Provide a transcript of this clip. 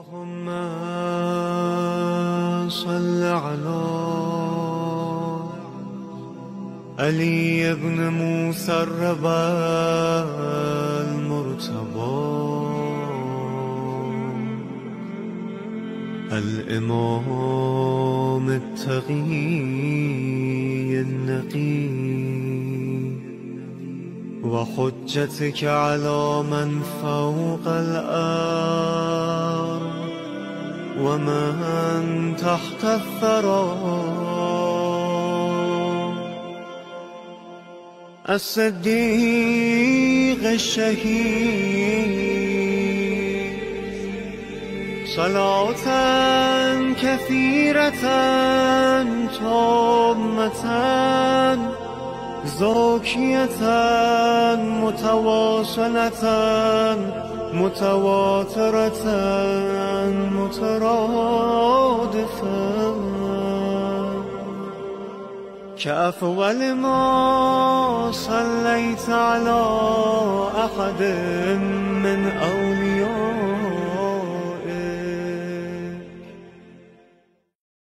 اللهم صل على علي بن موسى الربا المرتضى الإمام التقي النقي وحجتك على من فوق الأرض ومن تحت الثرى الصديق الشهيد صلاة كثيرة تامة زاكية متواصلة متواترة مترادفة كأفضل ما صليت على أحد من أولياء